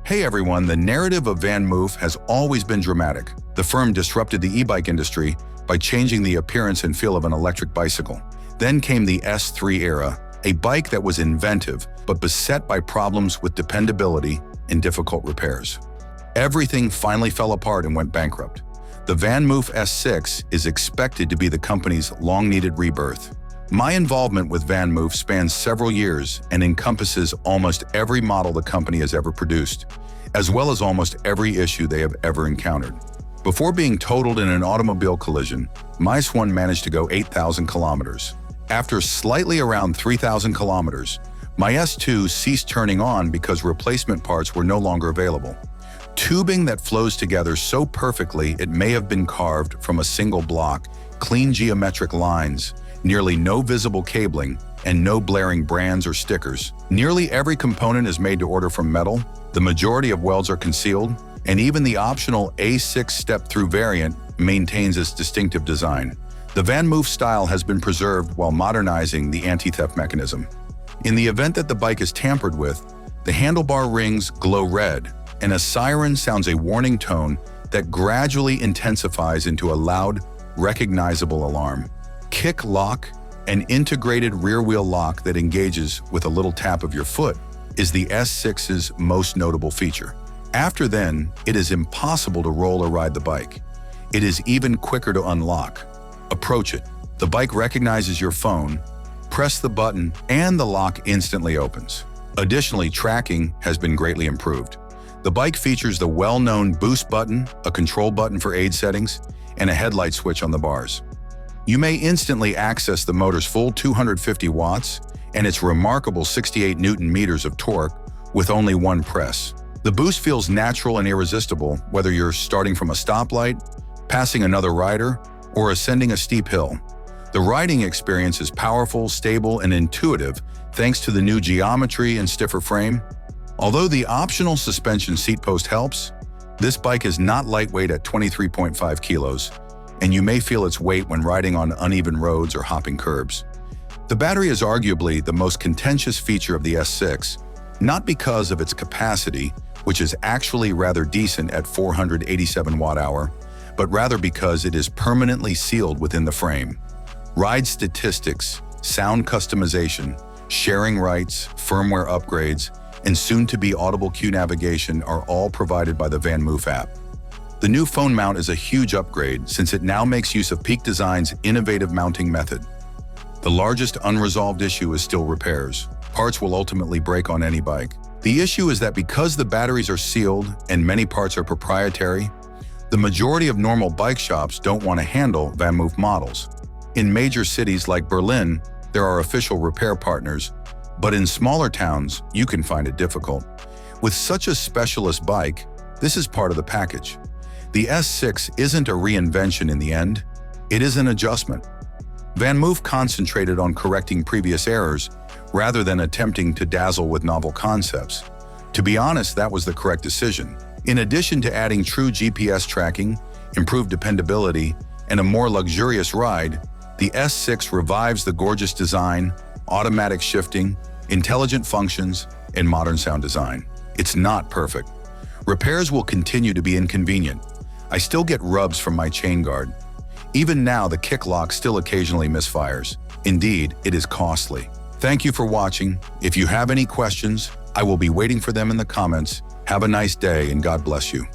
Hey everyone, the narrative of VanMoof has always been dramatic. The firm disrupted the e-bike industry by changing the appearance and feel of an electric bicycle. Then came the S3 era, a bike that was inventive but beset by problems with dependability and difficult repairs. Everything finally fell apart and went bankrupt. The VanMoof S6 is expected to be the company's long-needed rebirth. My involvement with VanMoof spans several years and encompasses almost every model the company has ever produced, as well as almost every issue they have ever encountered. Before being totaled in an automobile collision, my S1 managed to go 8,000 kilometers. After slightly around 3,000 kilometers, my S2 ceased turning on because replacement parts were no longer available. Tubing that flows together so perfectly it may have been carved from a single block, clean geometric lines, nearly no visible cabling, and no blaring brands or stickers. Nearly every component is made to order from metal, the majority of welds are concealed, and even the optional A6 step-through variant maintains its distinctive design. The VanMoof style has been preserved while modernizing the anti-theft mechanism. In the event that the bike is tampered with, the handlebar rings glow red, and a siren sounds a warning tone that gradually intensifies into a loud, recognizable alarm. Kick lock, an integrated rear-wheel lock that engages with a little tap of your foot, is the S6's most notable feature. After then, it is impossible to roll or ride the bike. It is even quicker to unlock. Approach it. The bike recognizes your phone, press the button, and the lock instantly opens. Additionally, tracking has been greatly improved. The bike features the well-known boost button, a control button for aid settings, and a headlight switch on the bars. You may instantly access the motor's full 250 watts and its remarkable 68 Newton meters of torque with only one press. The boost feels natural and irresistible whether you're starting from a stoplight, passing another rider, or ascending a steep hill. The riding experience is powerful, stable, and intuitive thanks to the new geometry and stiffer frame. Although the optional suspension seat post helps, this bike is not lightweight at 23.5 kilos, and you may feel its weight when riding on uneven roads or hopping curbs. The battery is arguably the most contentious feature of the S6, not because of its capacity, which is actually rather decent at 487 watt-hour, but rather because it is permanently sealed within the frame. Ride statistics, sound customization, sharing rights, firmware upgrades, and soon-to-be audible cue navigation are all provided by the VanMoof app. The new phone mount is a huge upgrade since it now makes use of Peak Design's innovative mounting method. The largest unresolved issue is still repairs. Parts will ultimately break on any bike. The issue is that because the batteries are sealed and many parts are proprietary, the majority of normal bike shops don't want to handle VanMoof models. In major cities like Berlin, there are official repair partners, but in smaller towns, you can find it difficult. With such a specialist bike, this is part of the package. The S6 isn't a reinvention in the end, it is an adjustment. VanMoof concentrated on correcting previous errors rather than attempting to dazzle with novel concepts. To be honest, that was the correct decision. In addition to adding true GPS tracking, improved dependability, and a more luxurious ride, the S6 revives the gorgeous design, automatic shifting, intelligent functions, and modern sound design. It's not perfect. Repairs will continue to be inconvenient. I still get rubs from my chain guard. Even now, the kick lock still occasionally misfires. Indeed, it is costly. Thank you for watching. If you have any questions, I will be waiting for them in the comments. Have a nice day and God bless you.